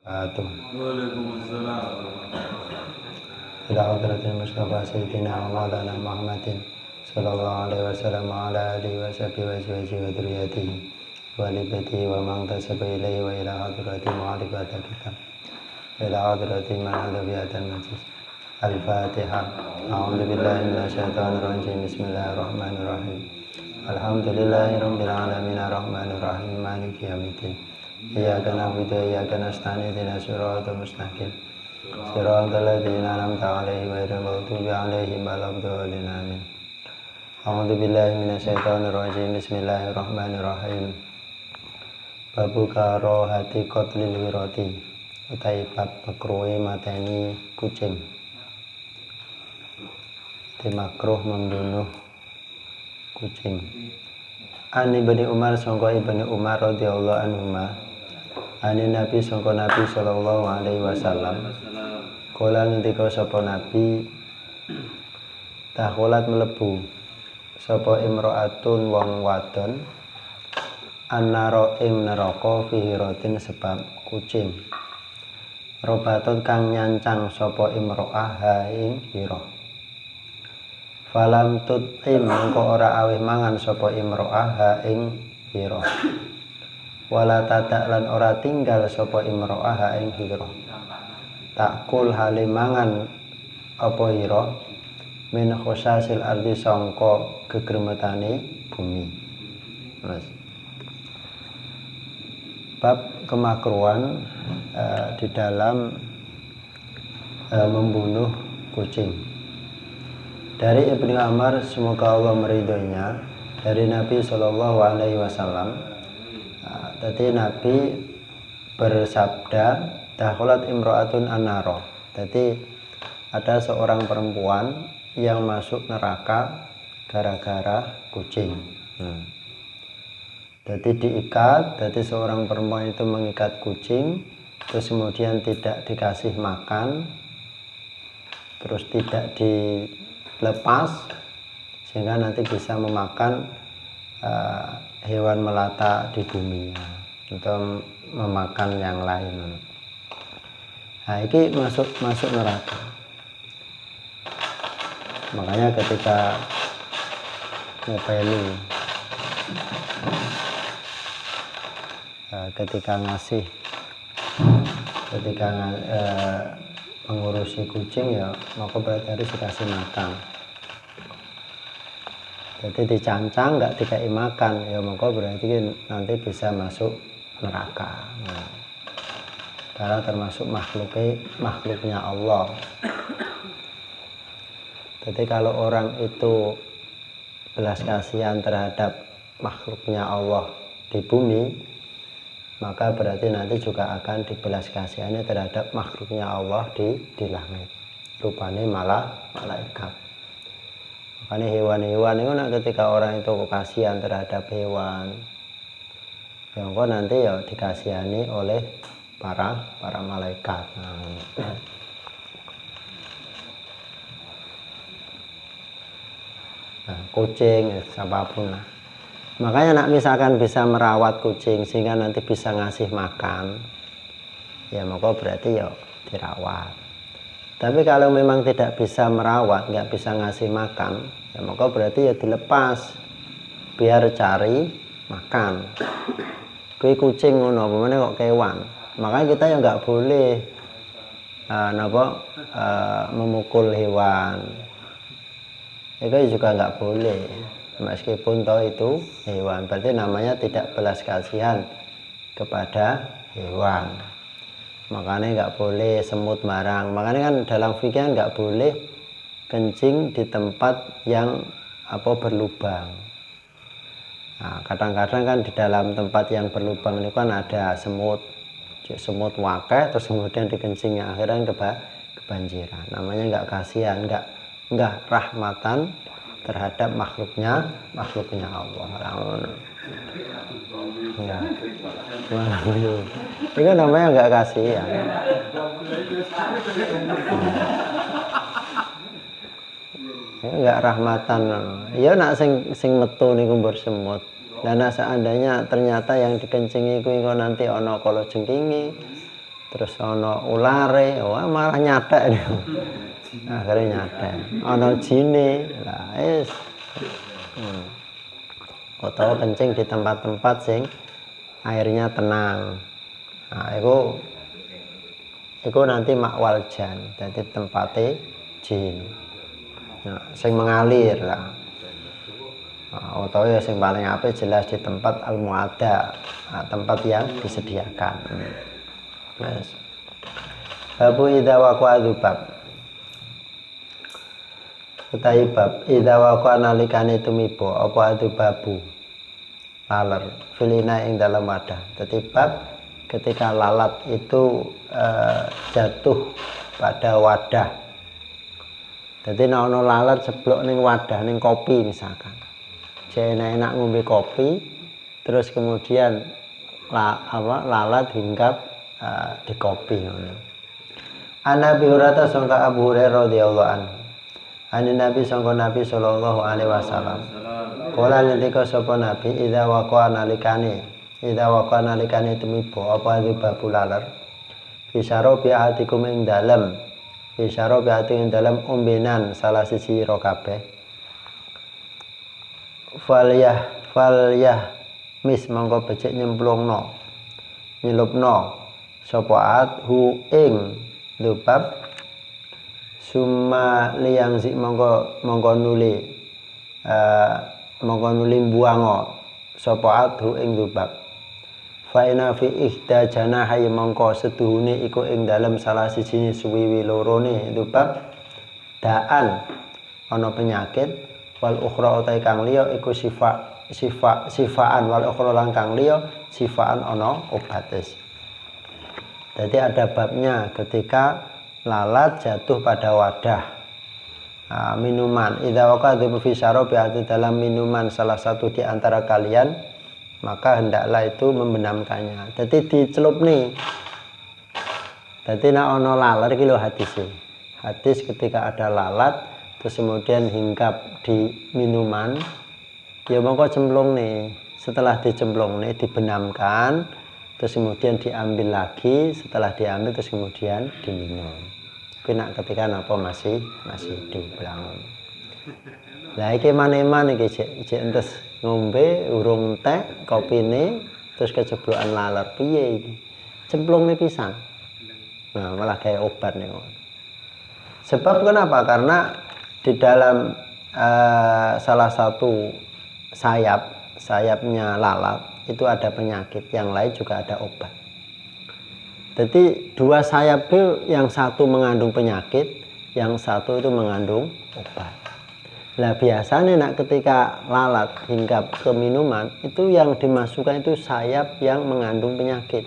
Atum. Waalaikumsalam. Ila hadratil Mustafa Sayyidina wa Maulana Muhammadin sallallahu alaihi wasallam wa ala alihi wa sahbihi wa azwajihi wa dzurriyyatihi wa li baitihi wa man tasaba ilaihi wa ila hadrati ma'rifati kitab ila hadrati man hadha bi atal majlis. Al-Fatihah. A'udzu billahi minasyaitonir rajim. Bismillahirrahmanirrahim. Alhamdulillahirabbil alamin arrahmanir rahim maliki yaumiddin. Iyyaka na'budu wa iyyaka nasta'in ihdinas siratal mustaqim. Siratal ladzina an'amta 'alaihim ghairil maghdubi 'alaihim waladdallin. Amin. A'udzu billahi minasyaitonir rajim. Bismillahirrahmanirrahim. Babu karohati qatlil wirati. Utai bab makruhe mateni kucing. Makruh membunuh kucing. An Ibnu Umar sangka Ibnu Umar radhiyallahu anhuma. Ani Nabi sangka Nabi sallallahu alaihi wasallam. Kala ngendika sapa Nabi, takholat mlebu sapa imraatun wong wadon annara ing neraka fihiratin sebab kucing. Robaton kang nyancang sapa imraah ha ing hira. Falam tut'im mengko ora aweh mangan sapa imro'ah ha ing hira. Wala tadak lan ora tinggal sapa imro'ah ha ing hira. Takul hale mangan apa hira min khusasil ardi sangka gegermetane bumi. Mas. Bab kemakruhan di dalam membunuh kucing. Dari Ibnu Umar, semoga Allah meridhoinya, dari Nabi Shallallahu Alaihi Wasallam. Tadi Nabi bersabda, dakholat imro'atun annaro. Jadi ada seorang perempuan yang masuk neraka gara-gara kucing. Jadi diikat, jadi seorang perempuan itu mengikat kucing, terus kemudian tidak dikasih makan, terus tidak dilepas sehingga nanti bisa memakan hewan melata di bumi atau memakan yang lain. Nah, ini masuk neraka. Makanya ketika ngepeni, ketika ngasih, ketika mengurusi kucing ya, maka berarti harus dikasih makan. Jadi dicancang nggak dikai makan ya, maka berarti nanti bisa masuk neraka. Nah, karena termasuk makhluknya Allah. Jadi kalau orang itu belas kasihan terhadap makhluknya Allah di bumi, maka berarti nanti juga akan dibelas kasihannya terhadap makhluknya Allah di langit. Rupanya malah malaikat. Makanya hewan-hewan itu ketika orang itu kasihan terhadap hewan, ya nanti ya dikasihani oleh para malaikat. Nah, kucing, siapapun lah. Makanya misalkan bisa merawat kucing sehingga nanti bisa ngasih makan, ya maka berarti ya dirawat. Tapi kalau memang tidak bisa merawat, nggak bisa ngasih makan, ya maka berarti ya dilepas biar cari makan. Kui kucing ngono, pemene kok kewan. Makanya kita ya nggak boleh memukul hewan. Itu juga nggak boleh. Meskipun toh itu hewan, berarti namanya tidak belas kasihan kepada hewan. Makanya nggak boleh semut marang. Makanya kan dalam fikih nggak boleh kencing di tempat yang berlubang. Nah, kadang-kadang kan di dalam tempat yang berlubang itu kan ada semut wakai, terus kemudian dikencingnya akhirnya kebanjiran. Namanya nggak kasihan, nggak rahmatan terhadap makhluknya Allah. Ya. Itu namanya nggak kasihan. Nggak rahmatan. Ya nak sing metu niku mbur semut. Dan seandainya ternyata yang dikencingi kuwi nanti ana kala jengkingi, terus ana ulare, wah malah nyatek. Akhirnya nyatek. Ana jine, lah wis. Utawa kencing di tempat-tempat sing airnya tenang. Nah, itu nanti makwal jan, jadi tempatnya jin. Nah, sing mengalir lah. Nah, atau ya sing paling apik jelas di tempat al-mu'adda, nah, tempat yang disediakan. Yes. Babu idza waqa'a dzubab. Utawi bab idza waqa'a nalikane tumiba apa adzubabu. Laler filina ing dalam wadah. Jadi bab ketika lalat itu jatuh pada wadah. Jadi ana lalat ceblok ning wadah ning kopi misalkan. Enak-enak ngombe kopi, terus kemudian lalat hinggap di kopi ngono. Ana Abi Hurairah sangka Abu Hurairah radhiyallahu anhu. Ani Nabi sangka Nabi sallallahu alaihi wasallam. Kala ngendika sapa Nabi idza waqa'a nalikane tumiba apa babu laler. Bisyaro bi atikum ing dalem. Bisyaro bi atikum ing dalem ombenan salah siji ro kabeh. Falyah mis mangko becik nyemplungno nyelupno sapa hu ing lubab summa liyang si mangko nuli buango sapa hu ing lubab fa ina fi ihda janahi mangko setuhune iku ing dalem salah siji suwiwi lorone lubab daan ana penyakit wal ukhra utai kang liya iku sifaan wal ukhra lan kang liya sifaan ana obates. Jadi ada babnya ketika lalat jatuh pada wadah minuman idza waqa'tu fi syarabi atau dalam minuman salah satu di antara kalian maka hendaklah itu membenamkannya. Jadi dicelup nih. Jadi nek ana laler iki lho hadis ketika ada lalat terus kemudian hinggap di minuman ya mongko cemplung nih, setelah dicemplung nih dibenamkan terus kemudian diambil lagi, setelah diambil terus kemudian diminum. Kena ketika napa masih hidup bangun. Lah iki mane-mane iki cek entes ngombe urung teh kopine terus keceblokan laler piye iki cemplungne pisan. Nah malah kayak obat nih. Sebab kenapa? Karena di dalam salah satu sayapnya lalat itu ada penyakit, yang lain juga ada obat. Jadi dua sayap itu yang satu mengandung penyakit, yang satu itu mengandung obat. Nah biasanya ketika lalat hinggap ke minuman itu yang dimasukkan itu sayap yang mengandung penyakit.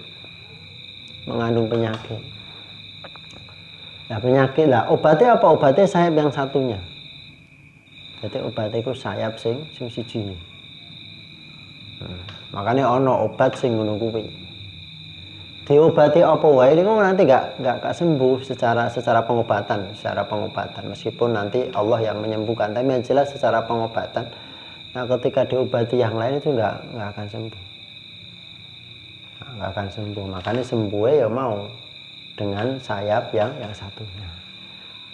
Nah penyakit lah obatnya apa? Obatnya sayap yang satunya. Jadi obatnya itu sayap sing siji ini. Makanya ono obat sing ngono kuwi. Diobati apa wae niku nanti enggak sembuh secara pengobatan, meskipun nanti Allah yang menyembuhkan, tapi yang jelas secara pengobatan. Nah, ketika diobati yang lain itu enggak akan sembuh. Enggak akan sembuh. Makanya sembuhnya ya mau dengan sayap yang satunya.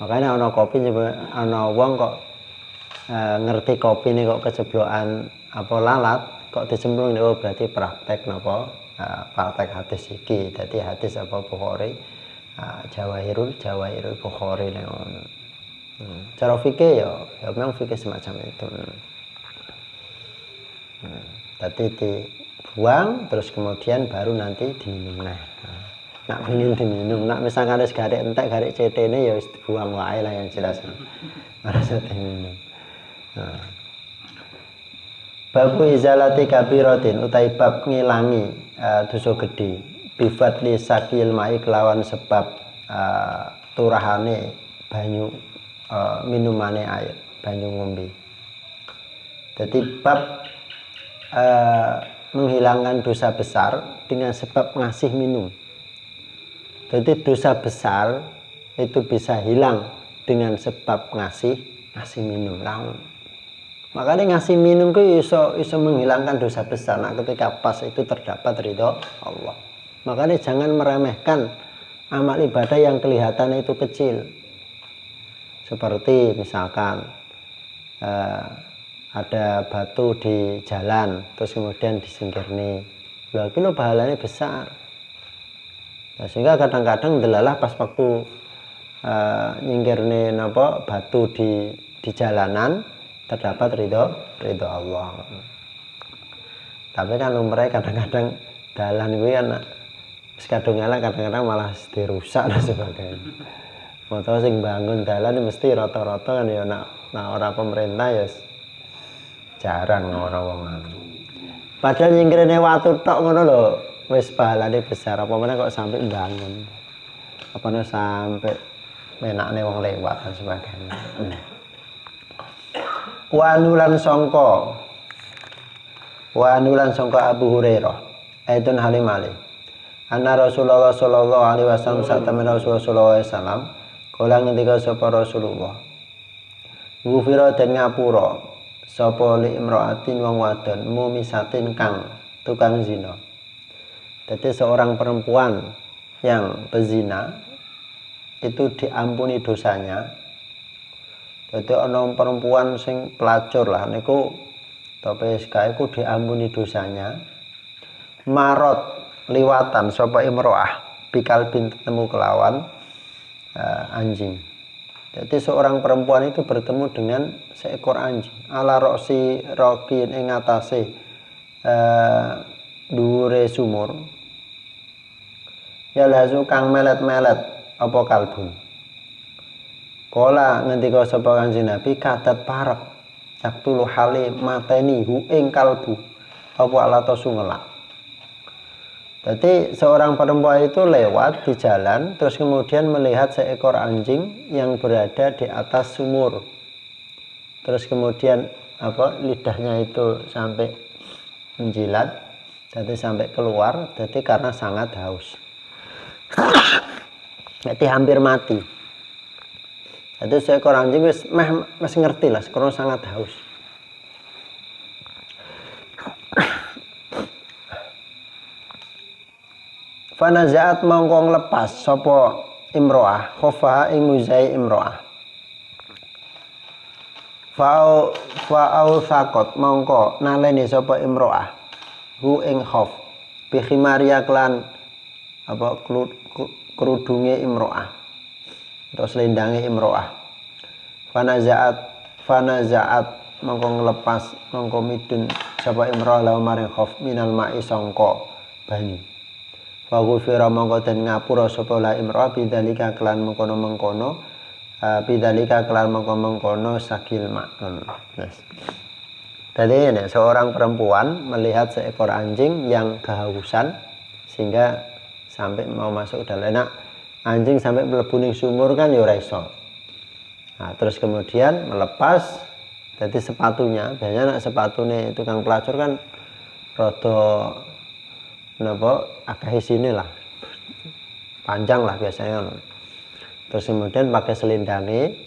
Makanya ana kopi ana wong kok ngerti kopi ini kok keceblokan apa lalat kok dicemplung niku berarti praktek napa praktek hadis iki. Dadi hadis apa Bukhari Jawahirul Bukhari niku. Cara fikih ya memang fikih semacam itu. Tadi dibuang terus kemudian baru nanti diminum. Nak pengen diminum, nak misalkan ada garek entek garek CT ini ya dibuang wae lah yang jelas. Harus diminum. Babu izalati kabiratin utai bab ngilangi dosa gedhe bifat li sakil mai kelawan sebab turahane banyu minumane air banyu ngombe. Jadi bab menghilangkan dosa besar dengan sebab ngasih minum. Jadi dosa besar itu bisa hilang dengan sebab ngasih minum. Makanya ngasih minum itu iso menghilangkan dosa besar. Nah, ketika pas itu terdapat ridho Allah. Makanya jangan meremehkan amal ibadah yang kelihatan itu kecil. Seperti misalkan ada batu di jalan terus kemudian disingkirni, lha iki lho pahalanya besar. Nah, sehingga kadang-kadang delalah pas waktu nyingkirne napa batu di jalanan terdapat ridho Allah. Tapi kan umumnya kadang-kadang dalan kuwi kan wis kadung elek, kadang-kadang malah dirusak dan sebagainya. Motor sing bangun dalan mesti rata-rata kan ya nak ora pemerintah ya jarang ora wong anu. Padahal nyingkirne watu tok ngono lho wis pahalane besar, apa meneh kok sampai bangun. Apa nek sampai menakne wong lewat dan sebagainya. Wa anulan sangka Abu Hurairah aitun halimali anna Rasulullah sallallahu alaihi wasallam satamene Rasulullah sallallahu alaihi wasallam kala ngendika sapa Rasulullah Gufira den ngapura sapa li imraatin wong wadon mumisatin kang tukang zina. Jadi seorang perempuan yang berzina itu diampuni dosanya. Jadi ana perempuan sing pelacur lah niku tapi SK iku diampuni dosanya. Marot liwatan sapa imroah bikal bin temu kelawan anjing. Jadi seorang perempuan itu bertemu dengan seekor anjing. Ala roksi rokin ing atase dhuwure sumur. Ya lazu kang melet-melet apa kalbun. Kala ngendika sapa Kanjeng Nabi kadat parek yaktulu hale mateni hu ing kalbu apa alata sungelak. Jadi seorang perempuan itu lewat di jalan terus kemudian melihat seekor anjing yang berada di atas sumur. Terus kemudian lidahnya itu sampai menjilat, jadi sampai keluar, jadi karena sangat haus. Jadi hampir mati. Jadi seekor anjing wis ngerti lah, karena sangat haus. Fanazaat mongkong lepas sapa imroah khofa ing muzai imroah. Fa'au sakot mongko naleni sapa imroah hu ing khof bi khimaria klan kerudunge imroah atau selendange imroah. Fanazaat mongko nglepas mongko midun sapa imroah la maring khof minal ma'i sangka banyu. Wa ghufira mongko den ngapura sapa la imro'ah bidzalika kelan mengkono-mengkono bidzalika kelan mengkono-mengkono sakil makun. Jadi seorang perempuan melihat seekor anjing yang kehausan sehingga sampai mau masuk dalam anjing sampai mlebu ning sumur kan ya ora iso. Nah, terus kemudian melepas jadi sepatunya, biasanya sepatune tukang pelacur kan rada agak sini lah panjang lah biasanya, terus kemudian pakai selendangnya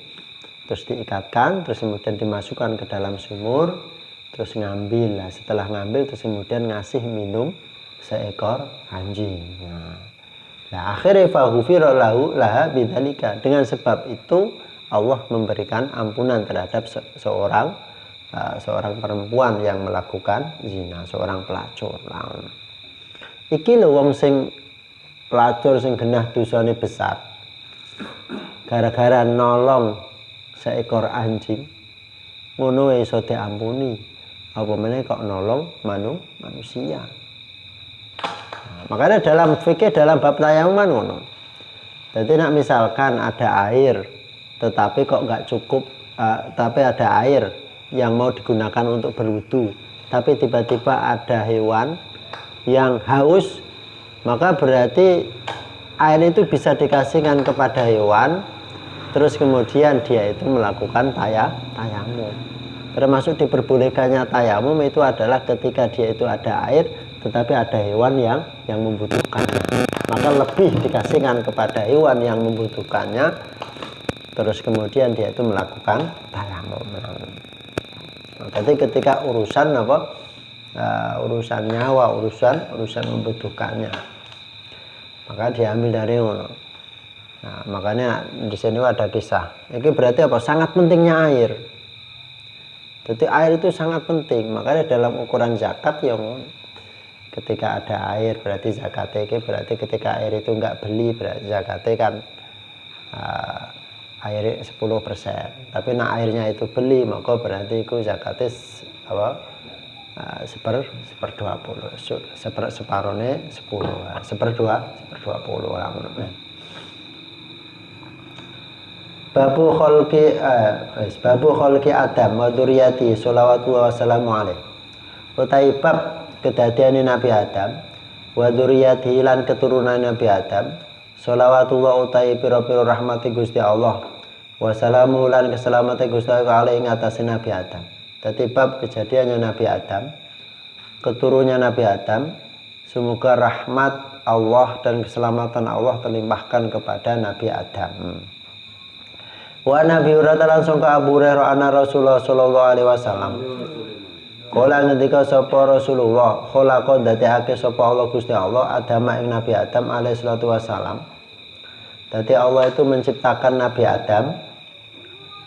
terus diikatkan, terus kemudian dimasukkan ke dalam sumur, terus ngambil lah, setelah ngambil terus kemudian ngasih minum seekor anjing. Nah akhirnya faghufira lahu laha bidzalika, dengan sebab itu Allah memberikan ampunan terhadap seorang perempuan yang melakukan zina, seorang pelacur. Iki lho wong sing pelacur sing genah dosane besar. Gara-gara nolong seekor anjing ngono iso diampuni. Apa meneh kok nolong manusia. Makanya dalam fikih dalam bab tayammum ngono. Jadi nak misalkan ada air tetapi kok enggak cukup tapi ada air yang mau digunakan untuk berwudu, tapi tiba-tiba ada hewan yang haus, maka berarti air itu bisa dikasihkan kepada hewan, terus kemudian dia itu melakukan tayamum. Termasuk diperbolehkannya tayamum itu adalah ketika dia itu ada air, tetapi ada hewan yang membutuhkannya, maka lebih dikasihkan kepada hewan yang membutuhkannya, terus kemudian dia itu melakukan tayamum. Jadi ketika urusan urusan nyawa, urusan membutuhkannya, maka diambil dari Nah, makanya di sini ada kisah. Ini berarti apa? Sangat pentingnya air. Jadi air itu sangat penting. Makanya dalam ukuran zakat yang ketika ada air berarti zakatnya berarti ketika air itu enggak beli berarti zakatnya kan air 10%. Tapi nah airnya itu beli maka berarti itu zakatnya apa? Separone 10, seperdua 20 lah. Babu kholqi Adam wa dzurriyyati sholawatu wa salamu alaihi. Utai bab kedadiane Nabi Adam wa dzurriyyati lan keturunan Nabi Adam sholawatu wa utai pira-pira rahmati Gusti Allah wa salamu lan keselamatan Gusti Allah alaihi ngatasi Nabi Adam. Dadi bab kejadiannya Nabi Adam, keturunannya Nabi Adam, semoga rahmat Allah dan keselamatan Allah terlimpahkan kepada Nabi Adam. Wa Nabi Hurairah langsung ke Abu Hurairah anna Rasulullah sallallahu alaihi wasallam. Kala ngendika sapa Rasulullah, khalaqa dadekake sapa Allah Gusti Allah Adam ing Nabi Adam alaihi salatu wasallam. Dadi Allah itu menciptakan Nabi Adam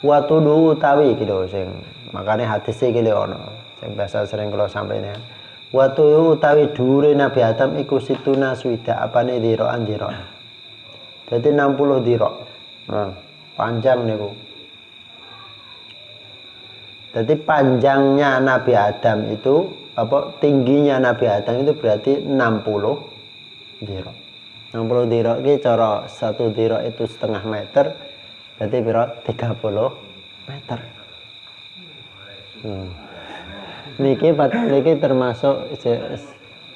wa tudu utawi gitu sing makane hadis iki lho ono sing biasa sering kula sampaikan. Wa tudu utawi dhuwure Nabi Adam iku situna swida apane diraan dira. Dadi 60 dira. Panjang niku. Jadi panjangnya Nabi Adam itu apa tingginya Nabi Adam itu berarti 60 dira. 60 dira iki cara 1 dira itu setengah meter. Berarti pira 30 meter. Niki padahal niki termasuk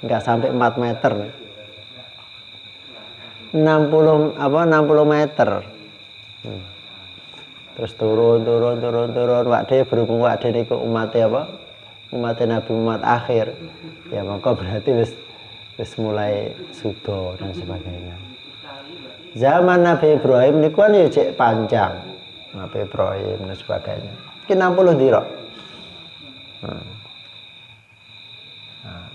enggak sampai 4 meter. 60 meter. Terus turun wakde berhubung wakde niku umatnya apa? Umatnya Nabi Muhammad akhir. Ya maka berarti wis mulai sudo dan sebagainya. Zaman Nabi Ibrahim niku kan ya cek panjang. Nabi Ibrahim dan sebagainya. Iki 60 dira.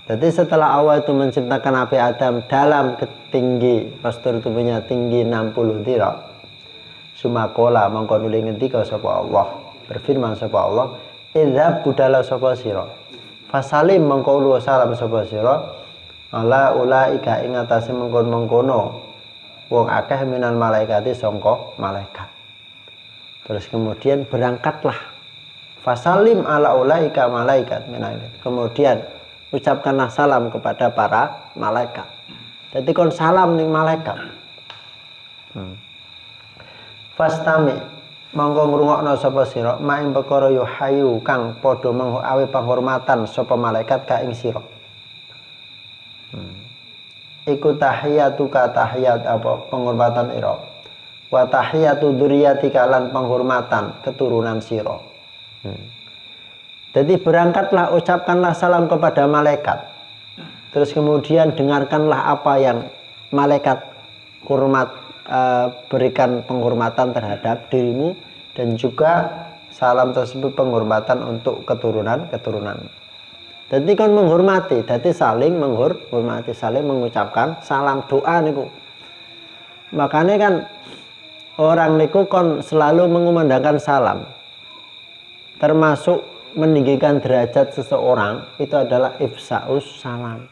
Jadi setelah Allah itu menciptakan Nabi Adam dalam tinggi postur tubuhnya tinggi 60 dira. Sumakola mongko nuli ngendika sapa Allah, berfirman sapa Allah, "Idzab budala sapa sira." Fasalim mongko lu salam sapa sira, ala ulaika ing atase mengkon-mengkono wong akeh minan malaikati sangka malaikat. Terus kemudian berangkatlah. Fasalim ala ulaika malaikat minan. Kemudian ucapkanlah salam kepada para malaikat. Jadi kon salam ning malaikat. Fastami monggo ngrungokno sapa sira mak ing perkara yuhayu kang padha awi penghormatan sapa malaikat ka ing sira. Iku tahiyatuka tahiyat apa penghormatan ira. Wa tahiyatu dzurriyyatika lan penghormatan keturunan sira. Jadi berangkatlah ucapkanlah salam kepada malaikat. Terus kemudian dengarkanlah apa yang malaikat berikan penghormatan terhadap dirimu dan juga salam tersebut penghormatan untuk keturunan. Jadi kan menghormati, jadi saling menghormati, saling mengucapkan salam doa niku. Makanya kan orang niku kon selalu mengumandangkan salam. Termasuk meninggikan derajat seseorang itu adalah ifsaus salam.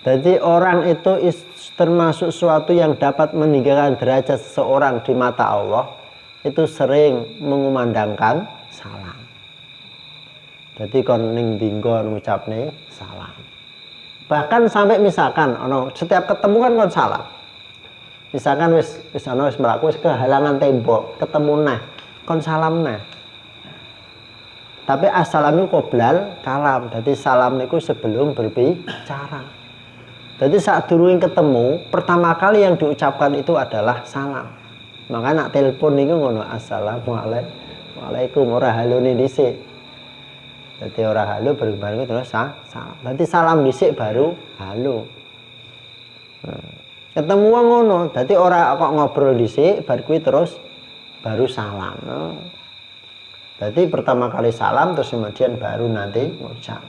Jadi orang itu termasuk suatu yang dapat meninggikan derajat seseorang di mata Allah itu sering mengumandangkan salam. Jadi kon ning dinggo ngucapne salam. Bahkan sampai misalkan setiap ketemu kan kon salam. Misalkan wis mlaku wis kehalangan tembok, ketemu neh, kon salam neh. Tapi assalamu qoblal kalam. Jadi salam niku sebelum berbicara. Jadi saat durung ketemu, pertama kali yang diucapkan itu adalah salam. Maka nak telepon niku ngono, assalamualaikum ora halune dhisik. Jadi ora halo baru terus salam. Nanti salam dhisik baru halo. Ketemu wong ngono, dadi ora kok ngobrol dhisik bar kuwi terus baru salam. Jadi pertama kali salam terus kemudian baru nanti ngucap.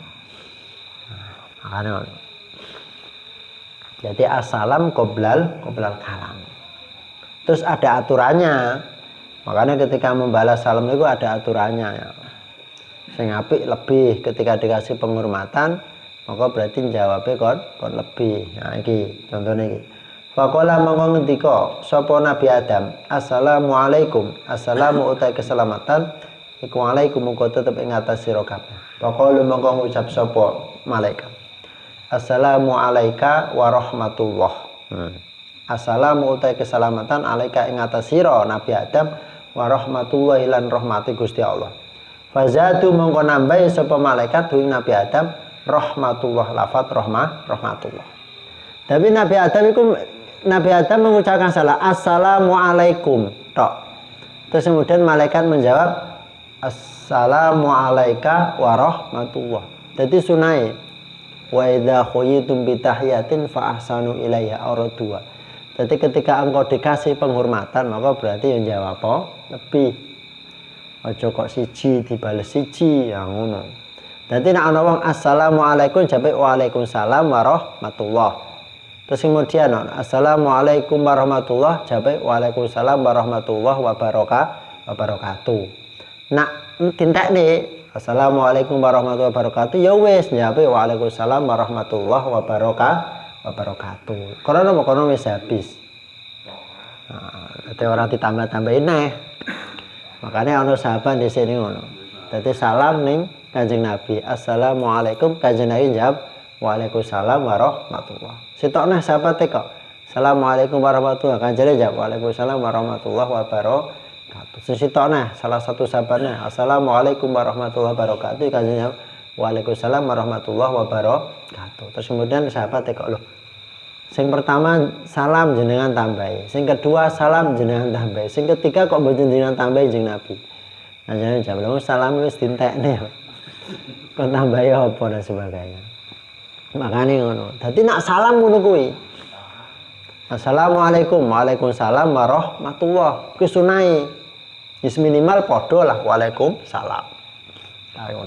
Makanya jadi assalam qoblal kalam. Terus ada aturannya. Makanya ketika membalas salam itu ada aturannya ya. Sing apik lebih, ketika dikasih penghormatan maka berarti jawabnya kon lebih. Nah iki contohnya iki. Faqala mongko ngendika sapa Nabi Adam, assalamualaikum. Assalamu utai keselamatan iku alaikum mongko tetep ing atas sira kabeh. Faqala mongko ngucap sapa malaikat, assalamu alayka wa rahmatullah. Assalamu utai keselamatan alaika ing atas sira Nabi Adam wa rahmatullahi lan rahmati Gusti Allah. Fazatu mongko nambahi sapa malaikat ing Nabi Adam rahmatullah, lafaz rahmatullah. Tapi Nabi Adam mengucapkan salah assalamualaikum tok. Terus kemudian malaikat menjawab assalamu alayka wa rahmatullah. Jadi sunai wa idza khuyitum bi tahiyatin fa ahsanu ilaiha aradua. Jadi ketika engkau dikasih penghormatan maka berarti yang jawab apa? Lebih. Aja kok siji dibales siji ya ngono. Dadi nek ana wong assalamualaikum jape waalaikumsalam warahmatullah. Terus kemudian assalamualaikum warahmatullah jape waalaikumsalam warahmatullah wabarakatuh. Nak tintekne assalamualaikum warahmatullahi wabarakatuh ya wis jape waalaikumsalam warahmatullah wabarakatuh. Karena apa? Karena wis habis. Nah, dadi ora ditambah-tambahin neh. Makanya ana sahabat di sini ngono. Dadi salam ning Kanjeng Nabi, assalamualaikum, Kanjeng Nabi jawab waalaikumsalam warahmatullah. Sitokne sahabat kok. Assalamualaikum warahmatullah, Kanjeng Nabi jawab waalaikumsalam warahmatullahi wabarakatuh. Sitokne salah satu sahabatnya, assalamualaikum warahmatullahi wabarakatuh, Kanjeng Nabi waalaikumsalam warahmatullahi wabarakatuh. Terus kemudian sahabat kok loh. Sing pertama salam jenengan tambahi, sing kedua salam jenengan tambahi, sing ketiga kok mboten jenengan tambahi jeneng Nabi. Nah jangan jawab salam wis dintekne. Kok tambahi apa dan sebagainya. Makane ngono. Dadi nak salam ngono kuwi. Assalamualaikum, waalaikumsalam warahmatullah. Kuwi sunai. Wis minimal padha lah waalaikumsalam. Ayo.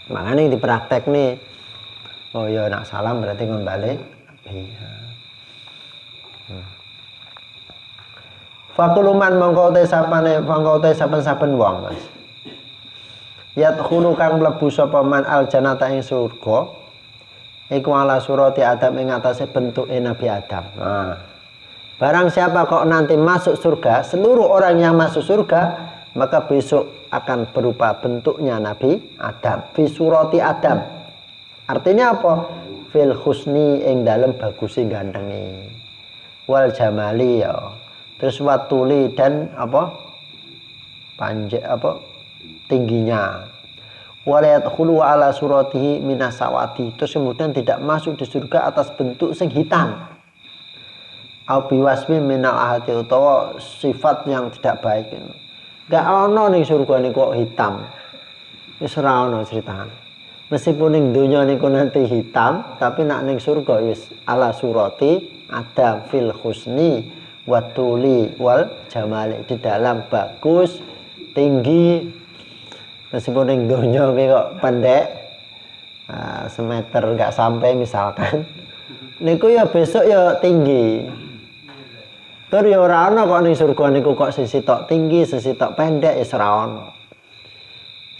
Makane dipraktekne. Oh ya nak salam berarti ngembali. Fakuluman mongko te saben-saben wong Mas. Yadkhulu kang mlebu sapa man aljannata ing surga iku ala surati Adam ing atase bentuke Nabi Adam. Nah, barang siapa kok nanti masuk surga, seluruh orang yang masuk surga maka besok akan berupa bentuknya Nabi Adam, fi surati Adam. Artinya apa? Fil husni ing dalem bagusi gantenge. Wal jamali ya. Terus watuli dan apa? Panjang apa? Tingginya. Walayat khulu ala suratihi minasawati. Terus kemudian tidak masuk di surga atas bentuk sing hitam. Au biwasmi minal ahati utawa sifat yang tidak baik. Enggak ono ning surga niku kok hitam. Wis ora ono critane. Meskipun ning donya niku nanti hitam, tapi nak ning surga wis ala surati Adam fil husni watuli wal jamali, di dalam bagus, tinggi. Meskipun ning donya kok pendek, semeter enggak sampai misalkan. Niku ya besok ya tinggi. Tur ya ora ana kok ning surga niku kok sesitok tinggi, sesitok pendek ya ora ana.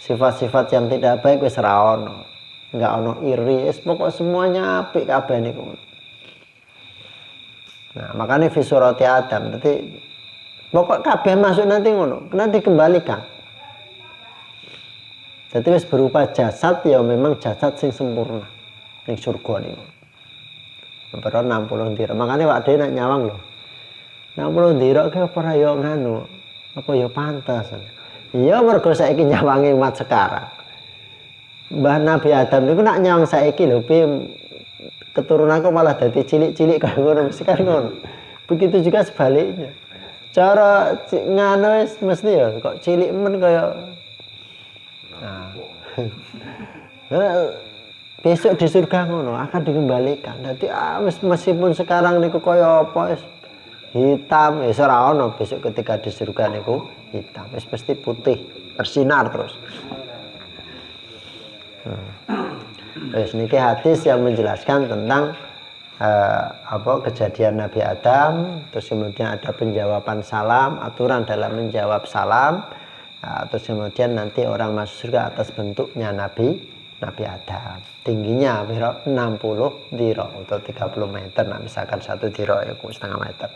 Sifat-sifat yang tidak baik wis ora ono. Enggak ono iri, pokok semuanya apik kabeh niku. Nah, makanya fi surati Adam. Dadi pokok kabeh masuk nanti ngono, nanti dikembalikan. Jadi wis berupa jasad ya memang jasad sing sempurna ning surga niku. Berapa 60 dirham. Makanya Pak Dene nak nyawang lho. 60 dirham ki apa ora ya nganu? Apa ya pantas. Iya mergo saiki nyawangi umat sekarang. Mbah Nabi Adam niku nak nyawang saiki lho keturunanku malah dadi cilik-cilik kaya ngono mesti kan ngono. Begitu juga sebaliknya. Cara nganu mesti ya kok cilik men kaya besok di surga ngono akan dikembalikan. Dadi meskipun sekarang niku kaya apa hitam wis ora ono besok ketika di surga niku hitam wis mesti putih bersinar terus. Wis niki hadis yang menjelaskan tentang kejadian Nabi Adam, terus kemudian ada penjawaban salam, aturan dalam menjawab salam, terus kemudian nanti orang masuk surga atas bentuknya Nabi Adam. Tingginya 60 dhira atau 30 meter. Nah, misalkan 1 dhira ya 1,5 meter.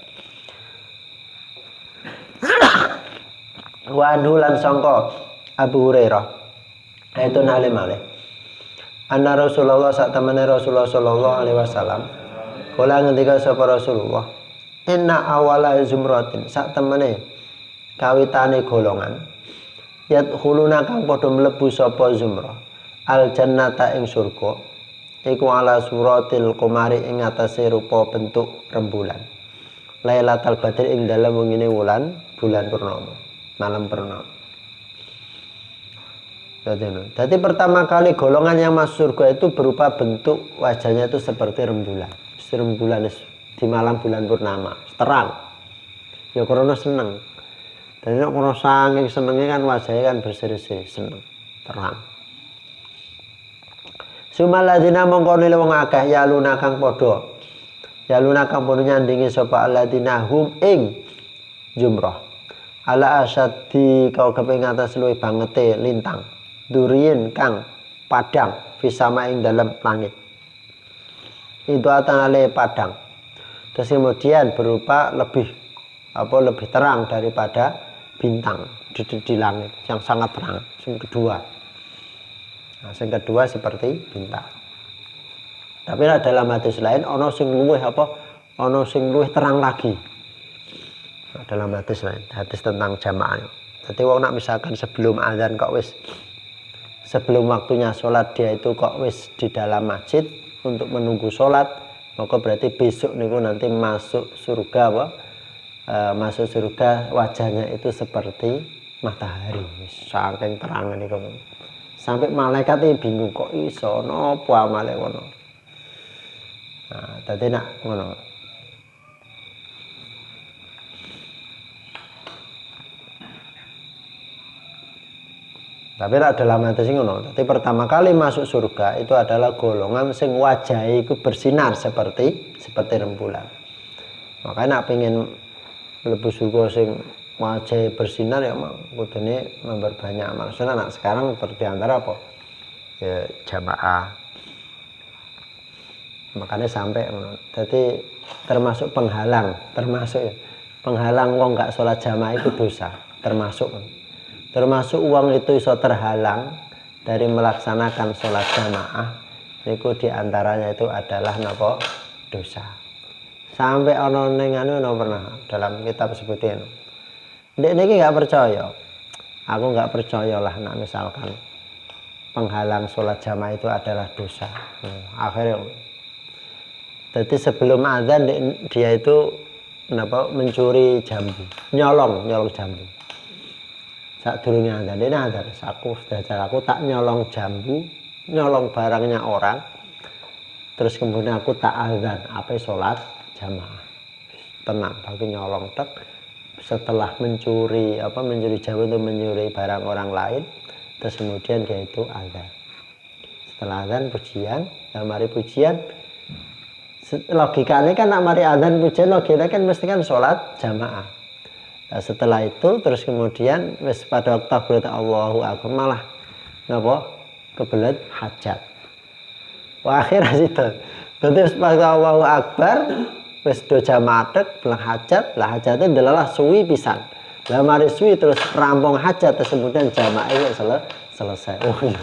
Wa anulan sangka Abu Hurairah itu nale malih anna Rasulullah sak temene Rasulullah sallallahu alaihi wasallam kala ngendika sapa Rasulullah inna awala zumratin sak temene kawitane golongan yadkhuluna kang padha mlebu sapa zumrah al jannata ing surga iku ala suratil qamari ing atase rupa bentuk rembulan Lailatul Badri ing dalem wengine wulan bulan purnama malam purnama. Jadi pertama kali golongan yang masuk surga itu berupa bentuk wajahnya itu seperti rembulan. Rembulan di malam bulan purnama, terang. Ya karena seneng. Dan karena saking senengnya kan wajahnya kan berseri-seri, seneng, terang. Sumaladina mongkone wong akeh yaluna kang padha. Yaluna kang padha nyandingi sapa aladina hum ing jumrah. Ala asyadi kau keping atas luwih bangete lintang duriin kang padang fisama ing dalam langit itu atanale padang terus kemudian berupa lebih terang daripada bintang di langit yang sangat terang. Yang kedua seperti bintang, tapi dalam hadis lain ono sing luwih terang lagi. Dalam hadis lain, hadis tentang jamaah. Jadi wong nak misalkan sebelum azan kok wis sebelum waktunya sholat dia itu kok wis di dalam masjid untuk menunggu sholat, maka berarti besok niku nanti masuk surga masuk surga wajahnya itu seperti matahari, saking terang niku. Sampai malaikat ini bingung kok iso napa amale ngono. Nah, dadi nak ngono. Tapi dalam hati sing ngono. Tapi pertama kali masuk surga itu adalah golongan sing wajahe iku bersinar seperti rembulan. Makanya nak pengen mlebu surga sing wajahe bersinar ya kudune memperbanyak amal sunnah. Nah, sekarang di antara apa? Ya jamaah. Makanya sampai jadi termasuk penghalang wong gak sholat jamaah itu dosa, termasuk uang itu iso terhalang dari melaksanakan sholat jamaah. Itu diantaranya itu adalah napa dosa. Sampai ono ning pernah dalam kitab sebutin. Ndek niki nggak percaya. Aku nggak percayalah nak misalkan penghalang sholat jamaah itu adalah dosa. Akhirnya jadi sebelum azan dia itu mencuri jambu, nyolong jambu. Saat durungnya azan, dia nazar, aku tak nyolong jambu, nyolong barangnya orang, terus kemudian aku tak azan, sholat jamaah. Tenang, bagi nyolong tek. Setelah mencuri jambu itu mencuri barang orang lain, terus kemudian dia itu azan. Setelah azan pujian, mari pujian. Logikanya kan nak mari azan pujian, logikanya kan mesti kan sholat jamaah. Nah, setelah itu terus kemudian pada waktu takbirat Allahu Akbar malah kebelet hajat. Wah akhirnya situ. Terus pada Allahu Akbar wis do jamaah tek belang hajat, lah hajatnya adalah suwi pisan. Lah mari suwi terus rampung hajat terus kemudian jamaah itu selesai. Oh iya.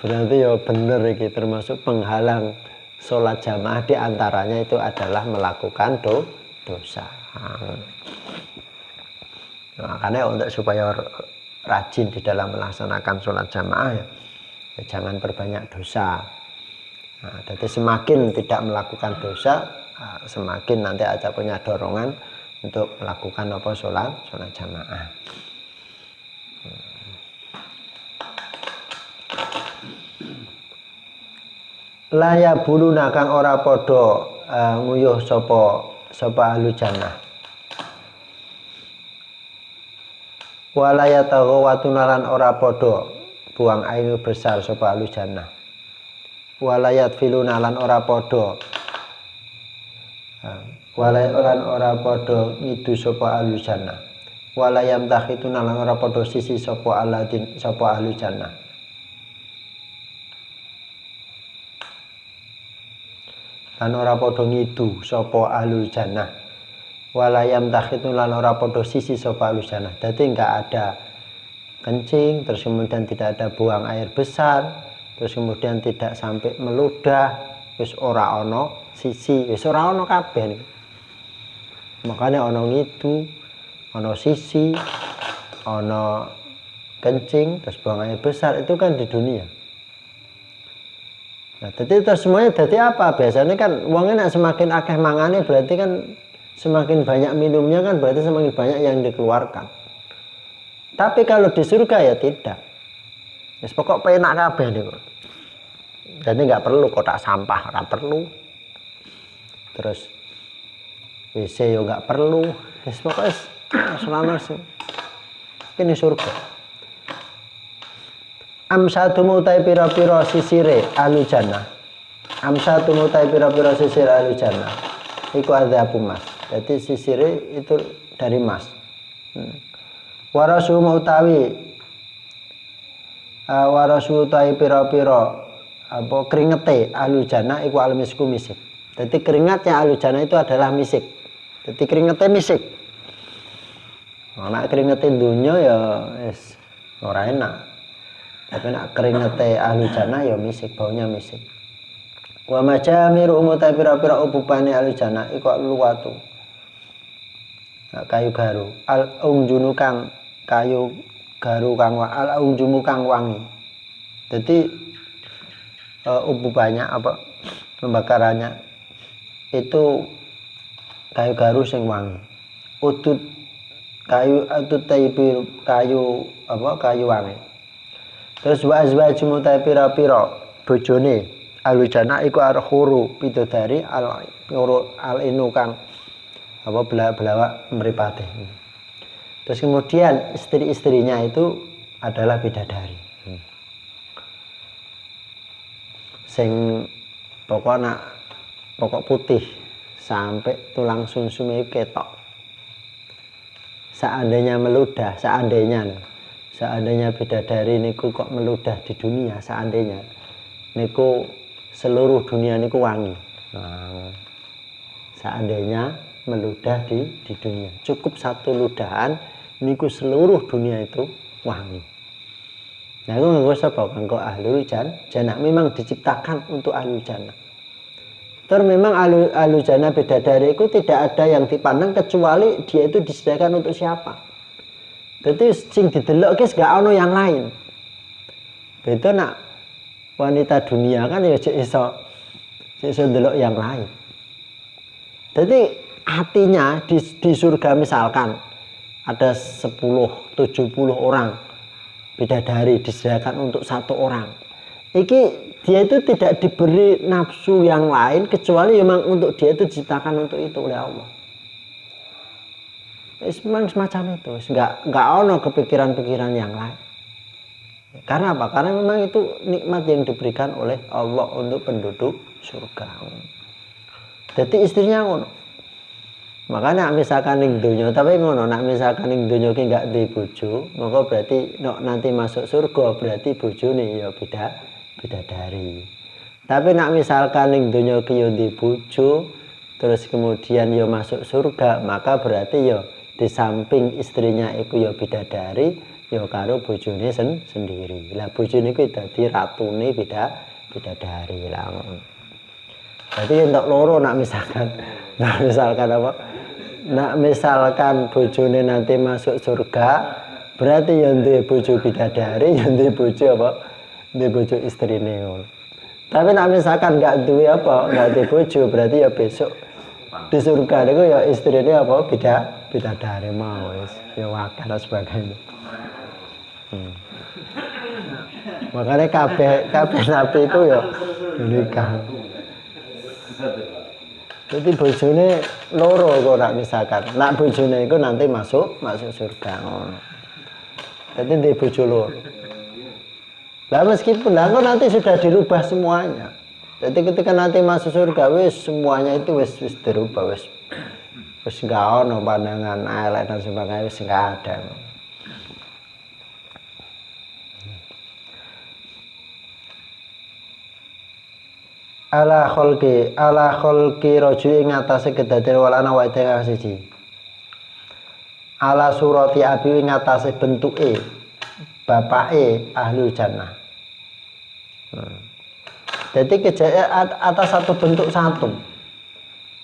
Berarti ya bener iki termasuk penghalang sholat jamaah, diantaranya itu adalah melakukan dosa. Makanya untuk supaya rajin di dalam melaksanakan sholat jamaah ya jangan berbanyak dosa. Nah, jadi semakin tidak melakukan dosa, semakin nanti aja punya dorongan untuk melakukan sholat jamaah. Laya buluna kang ora padha nguyuh sapa ahlu jannah. Walaya taghawatunalan ora padha buang air besar sapa ahlu jannah. Walayat filunalan ora padha Lan ora padha ngidu sapa ahli jannah. Wala yamtakhituna lan ora padha sisi sapa ahli jannah. Lan ora padha ngidu sapa ahli jannah. Wala yamtakhituna lan ora padha sisi sapa ahli jannah. Dadi enggak ada kencing, terus kemudian tidak ada buang air besar, terus kemudian tidak sampai meludah, wis ora ana sisi, wis ora ana kabeh niku. Makanya ana ngidu, ana sisi, ana kencing, terus buang air besar, itu kan di dunia. Nah, jadi terus semuanya jadi apa? Biasanya kan wongnya nak semakin akeh mangane berarti kan semakin banyak minumnya kan berarti semakin banyak yang dikeluarkan. Tapi kalau di surga ya tidak. Wis pokok penak kabeh niku. Jadi nggak perlu kotak sampah, nggak perlu. Terus WC yo nggak perlu. Wis pokoknya selama ini surga. Amsatu mutai pira-pira sisire ahli jannah. Amsatu mutai pira-pira sisire ahli jannah. Iku adzabun mas. Jadi sisire itu dari mas. Warasu utawi warasu utawi pira-pira apa keringete ahli jannah iku al-misku misik. Jadi keringatnya ahli jannah itu adalah misik. Jadi keringete misik. Nek keringete dunya ya wis ora enak. Tapi nak keringete ahli jannah ya misik, baunya misik. Wa majamiru umutai pira-pira ububane ahli jannah iku luwatu. Kayu garu, al-unjunu kang kayu garu kang al-unjumu kang wangi. Jadi ububannya apa pembakarannya itu kayu garu sing wangi. Udut kayu udut taibir kayu apa kayu wangi. Terus wa azwaju mutai pira-pira bojone ahli jannah iku arhuru bidodari al-inu kang apa belawak mripate. Terus kemudian istri-istrinya itu adalah bidadari. Sing pokok putih sampai tulang sumsumnya ketok. Seandainya meludah, seandainya bidadari niku kok meludah di dunia, seandainya niku seluruh dunia niku wangi. Nah, seandainya meludah di dunia, cukup satu ludahan niku seluruh dunia itu wangi. Nah, itu nggak usah bawa kanggo ahli jannah. Memang diciptakan untuk ahli jannah. Terus memang ahli jannah bidadari itu tidak ada yang dipandang kecuali dia itu disediakan untuk siapa. Jadi sing didelok guys gak ono yang lain. Beda nak wanita dunia kan ya iso delok yang lain. Jadi artinya di surga misalkan ada 10-70 orang bidadari disediakan untuk satu orang. Dia itu tidak diberi nafsu yang lain kecuali memang untuk dia itu diciptakan untuk itu oleh Allah. Memang semacam itu, nggak ono kepikiran-pikiran yang lain. Karena apa? Karena memang itu nikmat yang diberikan oleh Allah untuk penduduk surga. Jadi istrinya ngono. Makanya misalkan ning donya, tapi ngono, nak misalkan ning donya ki nggak di bojo, maka berarti nanti masuk surga berarti bojone ya bidadari. Tapi nak misalkan ning donya ki yo di bojo, terus kemudian yo masuk surga, maka berarti yo di samping istrinya iku ya bidadari ya karo bojone sendiri. Lah bojone iku dadi ratune bidadari lah. Jadi untuk loro nak misalkan apa? Nak misalkan bojone nanti masuk surga, berarti yang duwe bojo bidadari, yang duwe bojo apa? Duwe bojo istrine ngono. Tapi nak misalkan enggak duwe apa? Enggak duwe bojo, berarti ya besok di surga niku ya istrine apa? Bidadari mau wis ya wakil dan sebagainya. Makanya kabeh nabi itu ya nikah. Jadi bojone loro kok nak misalkan. Nak bojone iku nanti masuk surga ngono. Jadi di bojo loro. Lah meskipun nanti sudah dirubah semuanya. Jadi ketika nanti masuk surga wis semuanya itu wis dirubah, wis nggak ono pandangan elek dan sebagainya, wis nggak ada. Ala kholqi rajul ing atase kedaden walana wa ing siji. Ala surati abi ing atase bentuke bapake ahlul jannah. Jadi kejadian atas satu bentuk satu.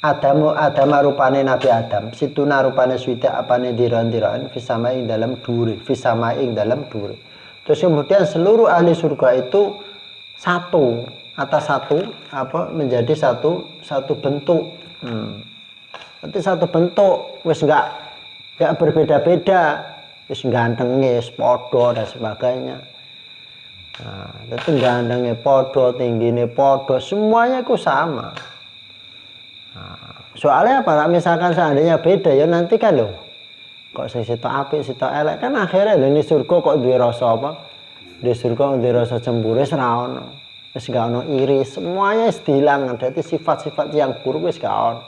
Adam rupane Nabi Adam, situna rupane swita apane diron-diron fisama ing dalam duri, Terus kemudian seluruh ahli surga itu satu atas satu menjadi satu bentuk. Nanti satu bentuk wis enggak berbeda-beda, wis gantenge, wis padha dan sebagainya. Nah, itu gantengnya padha, tinggine padha, semuanya itu sama. Nah, soalnya apa? Misalkan seandainya beda ya nanti kan loh. Kok sing sitok apik, sitok elek kan akhirnya lho ini surga kok duwe rasa apa? Di surga duwe rasa cemburu wis ra ono. Wis gak ono iri, semuanya wis dihilang. Dadi sifat-sifat yang buruk wis gak ono.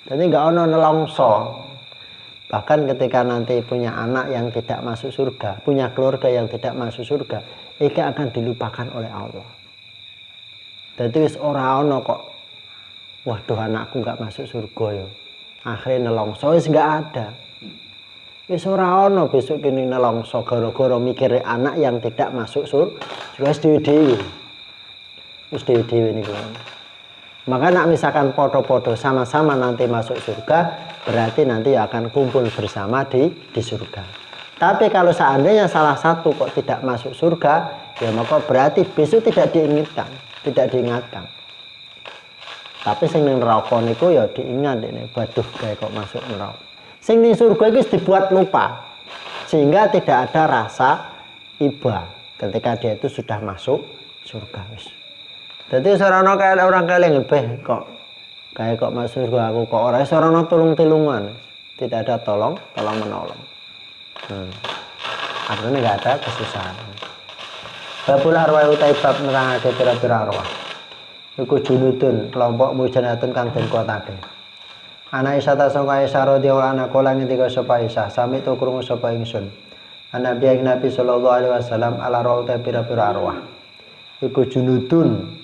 Dadi gak ono nelongso. Bahkan ketika nanti punya anak yang tidak masuk surga, punya keluarga yang tidak masuk surga, iki akan dilupakan oleh Allah. Dadi wis ora ono kok, waduh anakku gak masuk surga ya. Akhirnya nelongso wis gak ada. Wis ora ono besok kene nelongso gara-gara mikire anak yang tidak masuk surga, wis dhewe-dhewe. Wis dhewe-dhewe niku. Maka nak misalkan podo-podo sama-sama nanti masuk surga, berarti nanti akan kumpul bersama di surga. Tapi kalau seandainya salah satu kok tidak masuk surga, ya maka berarti besok tidak diingatkan. Tapi sing ning neraka niku ya diingat ini, waduh kayak kok masuk neraka. Sing ning surga itu dibuat lupa. Sehingga tidak ada rasa iba ketika dia itu sudah masuk surga wis. Jadi sarana kayak orang keling kok kayak kok masuk surga aku kok ora sarana tulung-tulungan. Tidak ada tolong menolong. Artinya enggak ada kesusahan. Babul arwah utai bab nerangake pira-pira arwah. Iku junudun kelompok mujanatun kang den kuatake. Ana Isa ta sangka Isa radhiyallahu anha kala ngendika sapa Isa, sami tu krungu sapa ingsun. Nabi sallallahu alaihi wasallam ala ra utai pira-pira arwah. Iku junudun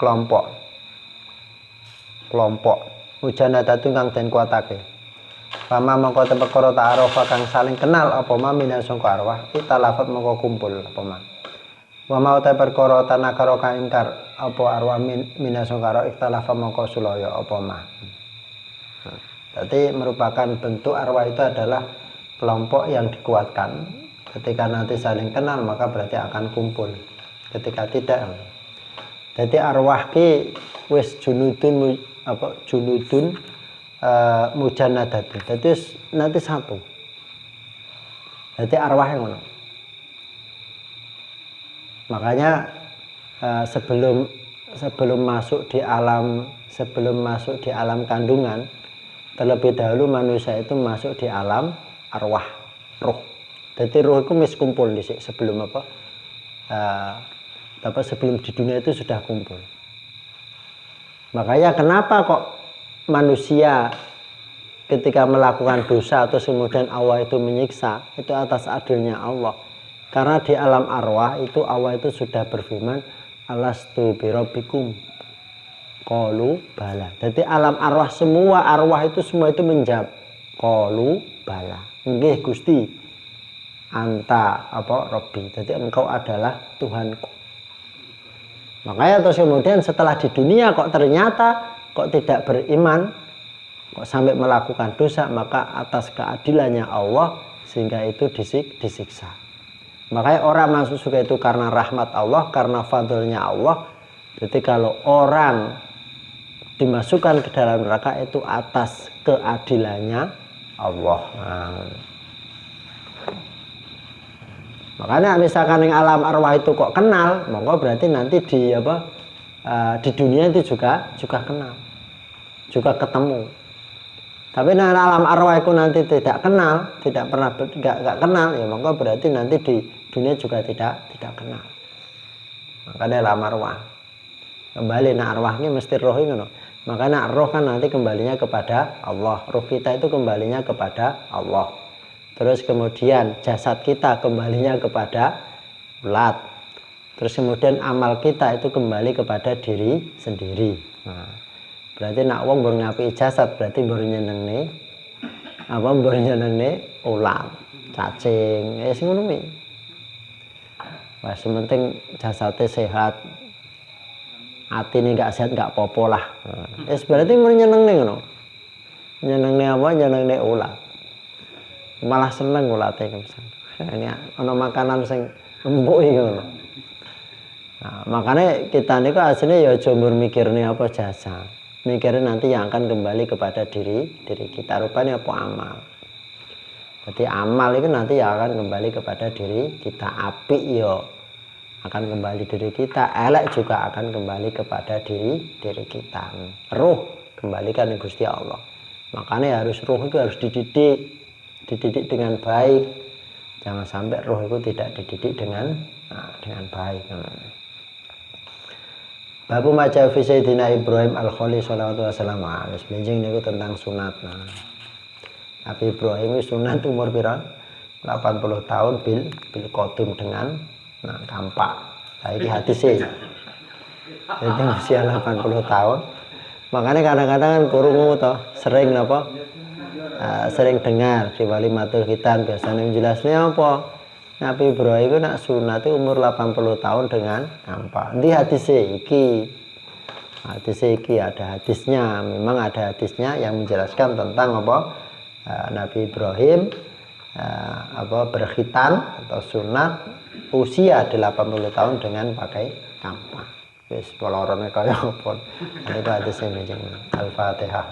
kelompok mujanatun kang den kuatake. Pama mongko perkara ta'arufa kang saling kenal apa ma minas sangka arwah, italafat mongko kumpul apa ma. Wa mau ta perkara tanakara kang ingkar apa arwah minas sangka arwah ikhtalafa mongko sulaya apa ma. Jadi merupakan bentuk arwah itu adalah kelompok yang dikuatkan. Ketika nanti saling kenal maka berarti akan kumpul. Ketika tidak, jadi arwah ki wis junudun mujannadatun. Jadi nanti satu. Jadi arwah yang mana? Makanya sebelum masuk di alam kandungan, terlebih dahulu manusia itu masuk di alam arwah, roh. Jadi roh itu mesti kumpul di sebelum sebelum di dunia itu sudah kumpul. Makanya kenapa kok manusia ketika melakukan dosa atau kemudian Allah itu menyiksa, itu atas adilnya Allah. Karena di alam arwah itu Allah itu sudah berfirman, alastu birabbikum. Qalu bala. Jadi alam arwah semua itu menjawab qalu bala. Nggih Gusti. Anta Rabbi. Jadi engkau adalah Tuhanku. Makanya terus kemudian setelah di dunia kok ternyata kok tidak beriman, kok sampai melakukan dosa, maka atas keadilannya Allah sehingga itu disiksa. Makanya orang masuk surga itu karena rahmat Allah, karena fadlnya Allah. Jadi kalau orang dimasukkan ke dalam neraka itu atas keadilannya Allah. Makanya misalkan yang alam arwah itu kok kenal, maka berarti nanti di dunia itu juga kenal, juga ketemu. Tapi nah, alam arwah itu nanti tidak kenal, tidak pernah nggak kenal, ya maka berarti nanti di dunia juga tidak kenal. Makanya alam arwah. Kembali nak arwahnya mesti roh itu. Makanya roh kan nanti kembalinya kepada Allah. Roh kita itu kembalinya kepada Allah. Terus kemudian jasad kita kembalinya kepada ulat. Terus kemudian amal kita itu kembali kepada diri sendiri. Nah, berarti nak wong baru ngapi jasad berarti baru nyenengne apa baru nyenengne ulat, cacing, sing ngono kuwi. Wah, sementing jasadnya sehat. Hati ini gak sehat gak apa-apa lah. Berarti mau nyenengne ngono. Nyenengne apa? Nyenengne ulat. Malah seneng ulate ini ana makanan sing empuk iki ngono. Nah, makanya kita niku aslinya ya aja mikirne apa jasa. Mikirnya nanti yang akan kembali kepada diri kita. Rupanya apa amal. Jadi amal itu nanti yang akan kembali kepada diri kita. Apik ya akan kembali diri kita, elek juga akan kembali kepada diri kita. Ruh kembalikan ke Gusti Allah. Makanya roh itu harus dididik dengan baik. Jangan sampai roh itu tidak dididik dengan baik. Babu maca fi Sayyidina Ibrahim Al-Khalil sallallahu alaihi wasallam. Benjing niku tentang sunat. Nabi Ibrahim itu sunat umur pira? 80 tahun bil qadum dengan kampak. Saiki hadise. Jadi usia 80 tahun. Makanya kadang-kadang kan kurungu toh, sering apa? Sering dengar di Walimatul Khitan biasanya menjelasnya apa? Nabi Ibrahim itu nak sunat itu umur 80 tahun dengan kampak. Di hadise iki. Hadise iki ada hadisnya, memang ada hadisnya yang menjelaskan tentang apa? Nabi Ibrahim berkhitan atau sunat usia 80 tahun dengan pakai kampak. Wis polorone kaya apa. Niku hadis sing Al-Fatihah.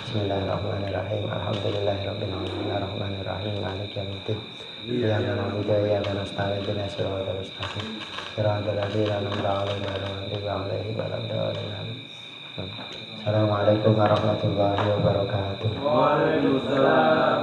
Bismillahirrahmanirrahim. Alhamdulillahirabbil alamin arrahmanir rahim maliki yaumiddin. Iyyaka na'budu wa iyyaka nasta'in ihdinas siratal mustaqim. Siratal ladzina an'amta 'alaihim ghairil maghdubi 'alaihim waladdallin. Assalamualaikum warahmatullahi wabarakatuh. Waalaikumsalam.